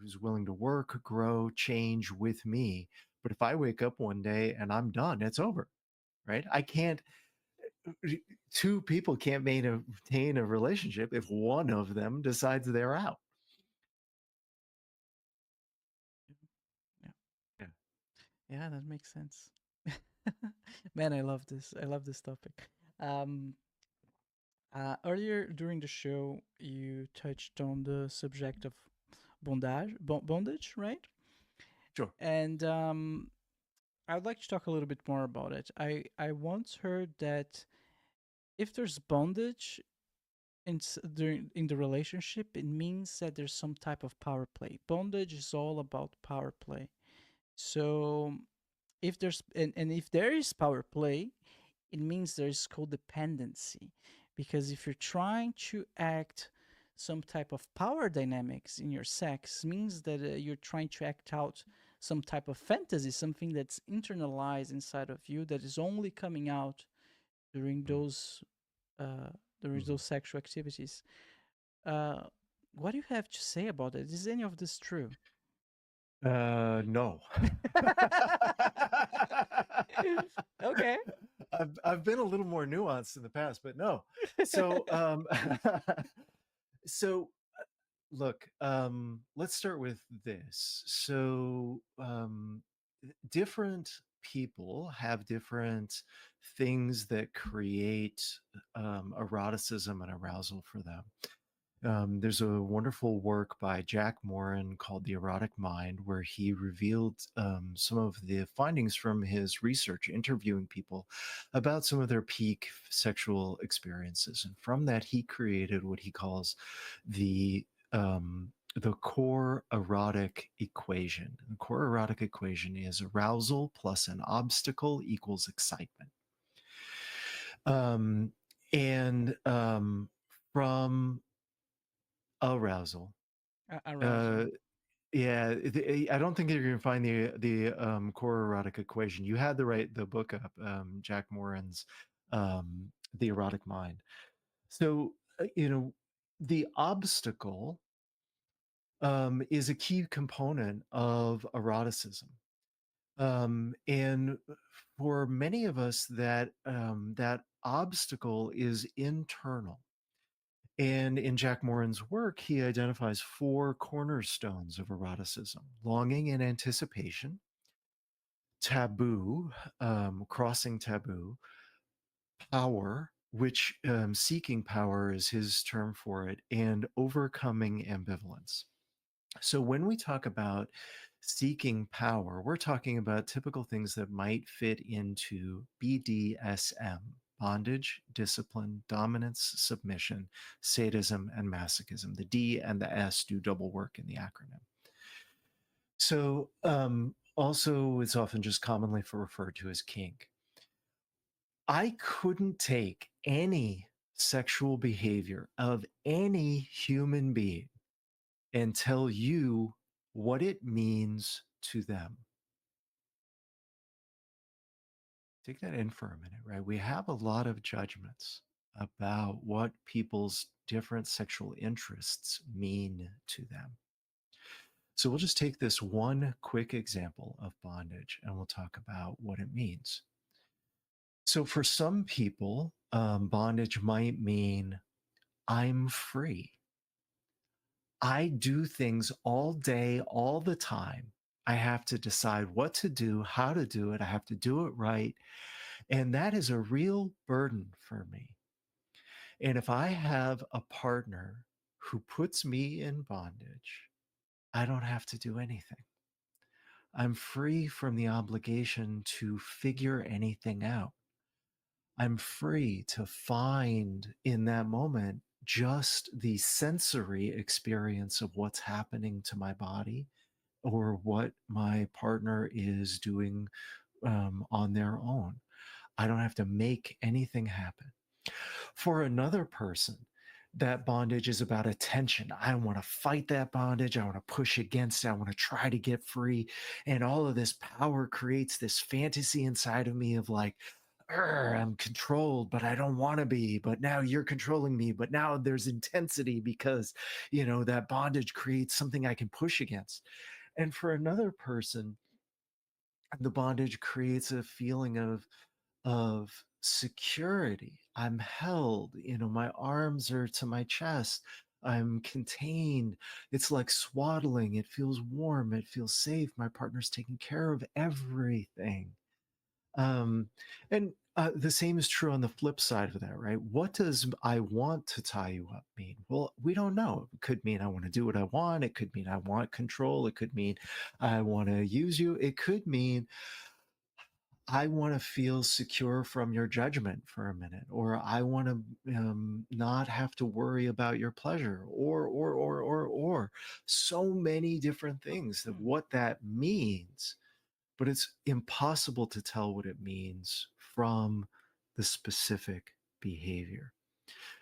who's willing to work, grow, change with me. But if I wake up one day and I'm done, it's over, right? I can't, two people can't maintain a relationship if one of them decides they're out. Yeah. Yeah. Yeah, that makes sense. Man, I love this. I love this topic. Um, Earlier during the show, you touched on the subject of bondage, right? Sure. And I would like to talk a little bit more about it. I once heard that if there's bondage in the relationship, it means that there's some type of power play. Bondage is all about power play. So if there's and if there is power play, it means there's codependency. Because if you're trying to act some type of power dynamics in your sex, means that you're trying to act out some type of fantasy, something that's internalized inside of you that is only coming out during those uh, Mhm. sexual activities. Uh, what do you have to say about it? Is any of this true? No. Okay. I've been a little more nuanced in the past, but no. So so look, let's start with this. So different people have different things that create eroticism and arousal for them. There's a wonderful work by Jack Morin called The Erotic Mind, where he revealed some of the findings from his research, interviewing people about some of their peak sexual experiences. And from that, he created what he calls the core erotic equation. The core erotic equation is arousal plus an obstacle equals excitement. Um, and from arousal. Uh, Arousal. yeah, I don't think you're going to find the core erotic equation. You had the book up, Jack Morin's The Erotic Mind. So the obstacle is a key component of eroticism, and for many of us, that obstacle is internal. And in Jack Morin's work, he identifies four cornerstones of eroticism: longing and anticipation, taboo, crossing taboo, power, which seeking power is his term for it, and overcoming ambivalence. So when we talk about seeking power, we're talking about typical things that might fit into BDSM: bondage, discipline, dominance, submission, sadism, and masochism. The D and the S do double work in the acronym. So also, it's often just commonly referred to as kink. I couldn't take any sexual behavior of any human being and tell you what it means to them. Take that in for a minute, right? We have a lot of judgments about what people's different sexual interests mean to them. So we'll just take this one quick example of bondage and we'll talk about what it means. So for some people, bondage might mean I'm free. I do things all day, all the time. I have to decide what to do, how to do it. I have to do it right. And that is a real burden for me. And if I have a partner who puts me in bondage, I don't have to do anything. I'm free from the obligation to figure anything out. I'm free to find in that moment just the sensory experience of what's happening to my body or what my partner is doing on their own. I don't have to make anything happen. For another person, that bondage is about attention. I want to fight that bondage. I want to push against it. I want to try to get free. And all of this power creates this fantasy inside of me of like, I'm controlled, but I don't want to be. But now you're controlling me. But now there's intensity because, that bondage creates something I can push against. And for another person, the bondage creates a feeling of security. I'm held, my arms are to my chest. I'm contained. It's like swaddling. It feels warm. It feels safe. My partner's taking care of everything. Um, and the same is true on the flip side of that, right? What does I want to tie you up mean? Well, we don't know. It could mean I want to do what I want. It could mean I want control. It could mean I want to use you. It could mean I want to feel secure from your judgment for a minute, or I want to not have to worry about your pleasure, or. So many different things of Hmm. what that means, but it's impossible to tell what it means from the specific behavior.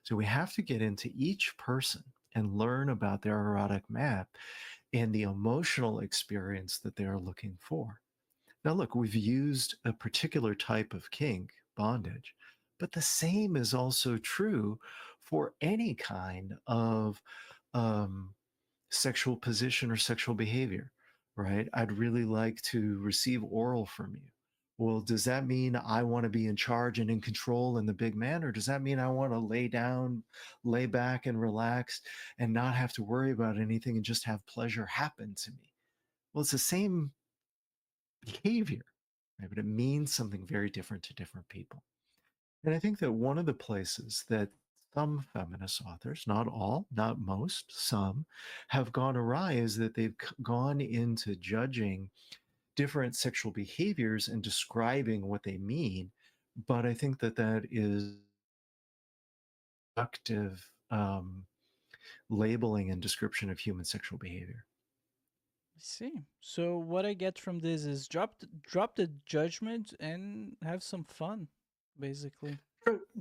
So we have to get into each person and learn about their erotic map and the emotional experience that they're looking for. Now, look, we've used a particular type of kink, bondage, but the same is also true for any kind of um, sexual position or sexual behavior, right? I'd really like to receive oral from you. Well, does that mean I want to be in charge and in control and the big man? Or does that mean I want to lay down, lay back and relax and not have to worry about anything and just have pleasure happen to me? Well, it's the same behavior, right? But it means something very different to different people. And I think that one of the places that some feminist authors, not all, not most, some, have gone awry is that they've gone into judging different sexual behaviors and describing what they mean. But I think that that is productive labeling and description of human sexual behavior. I see. So what I get from this is drop the judgment and have some fun, basically.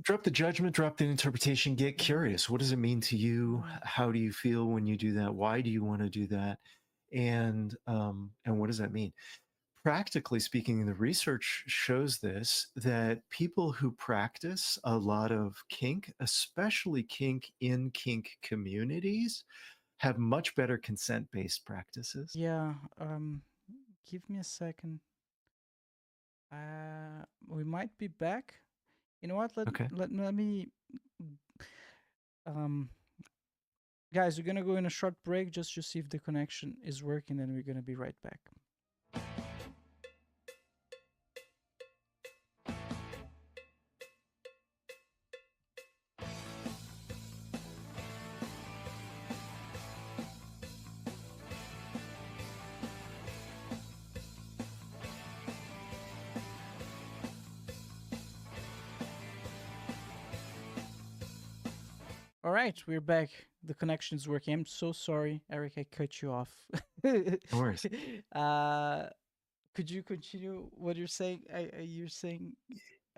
Drop the judgment, drop the interpretation, get Mm, curious. What does it mean to you? mm. How do you feel when you do that? Why do you want to do that? And what does that mean? Practically speaking, the research shows this, that people who practice a lot of kink, especially kink in kink communities, have much better consent-based practices. Yeah. Give me a second. We might be back. You know what? Okay. Let me. Um, guys, we're gonna go in a short break just to see if the connection is working, and we're gonna be right back. All right, we're back. The connection is working. I'm so sorry, Eric. I cut you off. No worries. uh, could you continue what you're saying? You're saying,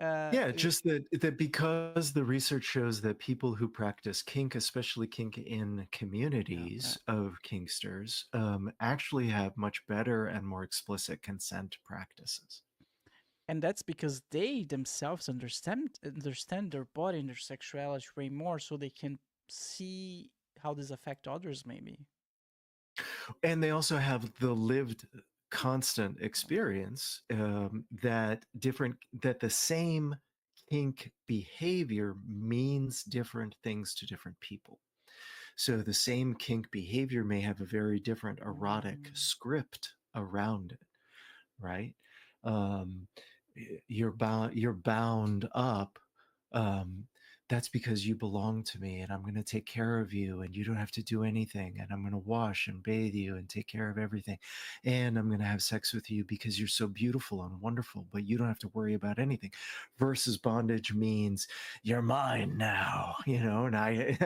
uh, Yeah, just that because the research shows that people who practice kink, especially kink in yeah, yeah. communities of kinksters, actually have much better and more explicit consent practices. And that's because they themselves understand their body and their sexuality way more, so they can see how this affect others. Maybe. And they also have the lived constant experience that the same kink behavior means different things to different people. So the same kink behavior may have a very different erotic Mm. script around it, right? Um, you're bound up. Um, that's because you belong to me, and I'm going to take care of you, and you don't have to do anything, and I'm going to wash and bathe you and take care of everything, and I'm going to have sex with you because you're so beautiful and wonderful, but you don't have to worry about anything. Versus bondage means you're mine now, and I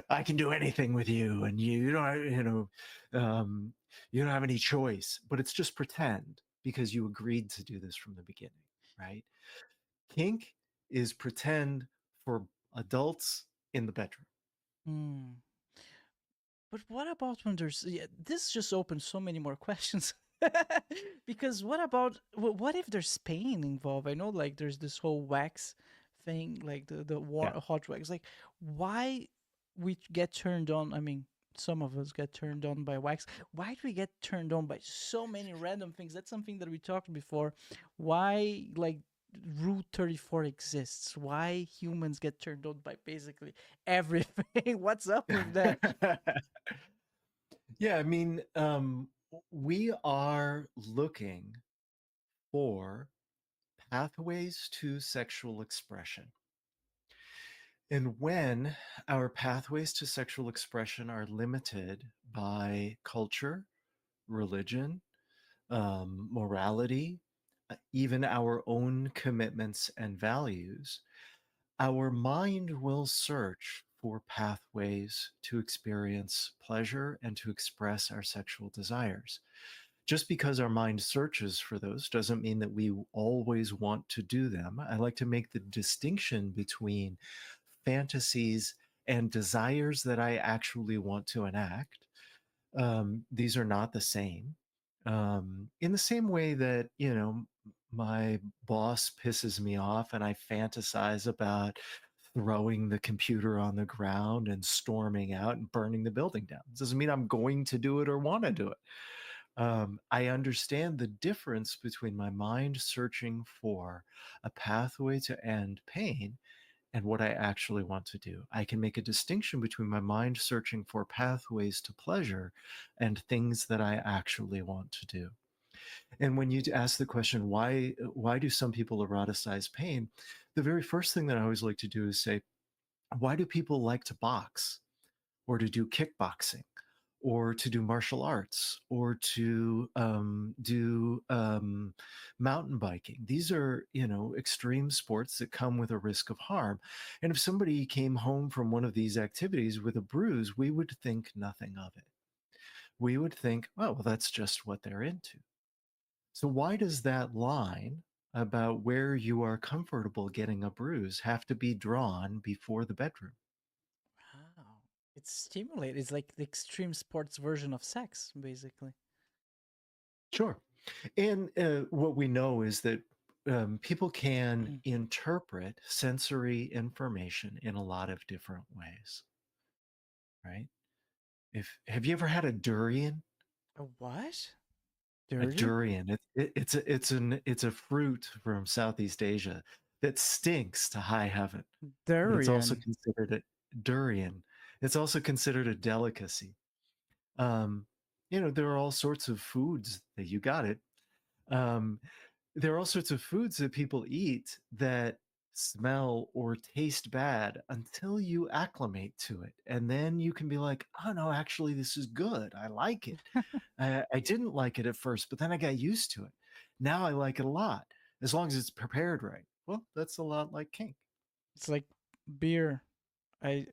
I can do anything with you, and you don't, um, you don't have any choice, but it's just pretend because you agreed to do this from the beginning, right? Kink is pretend for adults in the bedroom. Mm. But what about when there's? Yeah, this just opens so many more questions. Because what about what if there's pain involved? I know like there's this whole wax thing, like Yeah. hot wax. Like why we get turned on? I mean, some of us get turned on by wax. Why do we get turned on by so many random things? That's something that we talked before. Why like Rule 34 exists? Why humans get turned on by basically everything? What's up with that? Yeah, I mean, we are looking for pathways to sexual expression. And when our pathways to sexual expression are limited by culture, religion, morality, even our own commitments and values, our mind will search for pathways to experience pleasure and to express our sexual desires. Just because our mind searches for those doesn't mean that we always want to do them. I like to make the distinction between fantasies and desires that I actually want to enact. These are not the same. In the same way that, my boss pisses me off and I fantasize about throwing the computer on the ground and storming out and burning the building down. It doesn't mean I'm going to do it or want to do it. I understand the difference between my mind searching for a pathway to end pain and what I actually want to do. I can make a distinction between my mind searching for pathways to pleasure and things that I actually want to do. And when you ask the question, why do some people eroticize pain? The very first thing that I always like to do is say, why do people like to box or to do kickboxing or to do martial arts or to do mountain biking? These are, extreme sports that come with a risk of harm. And if somebody came home from one of these activities with a bruise, we would think nothing of it. We would think, oh, well, that's just what they're into. So why does that line about where you are comfortable getting a bruise have to be drawn before the bedroom? Wow. It's stimulating. It's like the extreme sports version of sex, basically. Sure. And what we know is that people can interpret sensory information in a lot of different ways, right? If have you ever had a durian? A what? A Dirty? durian. It's a fruit from Southeast Asia that stinks to high heaven, but it's also Durian. considered a durian. It's also considered a delicacy. Um, there are all sorts of foods that you got it. Um, there are all sorts of foods that people eat that smell or taste bad until you acclimate to it. And then you can be like, oh no, actually, this is good. I like it. I didn't like it at first, but then I got used to it. Now I like it a lot, as long as it's prepared right. Well, that's a lot like kink. It's like beer. I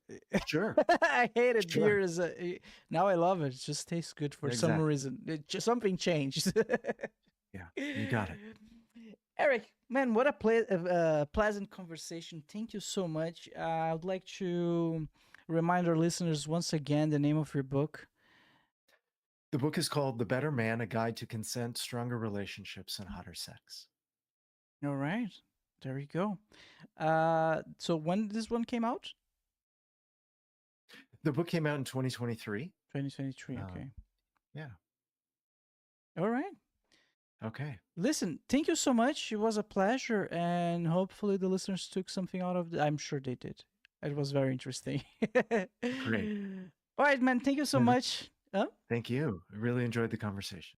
Sure, I hated beer sure. as a now I love it. It just tastes good for some Exactly. reason. It just something changed. Yeah, you got it. Eric, man, what a pleasant conversation. Thank you so much. I would like to remind our listeners once again the name of your book. The book is called The Better Man, A Guide to Consent, Stronger Relationships, and Hotter Sex. All right, there you go. So when this one came out? The book came out in 2023. 2023. Um, Okay. yeah. All right. Okay. Listen, thank you so much. It was a pleasure, and hopefully the listeners took something out of it. I'm sure they did. It was very interesting. Great. All right, man. Thank you so Yeah, much. thank you. I really enjoyed the conversation.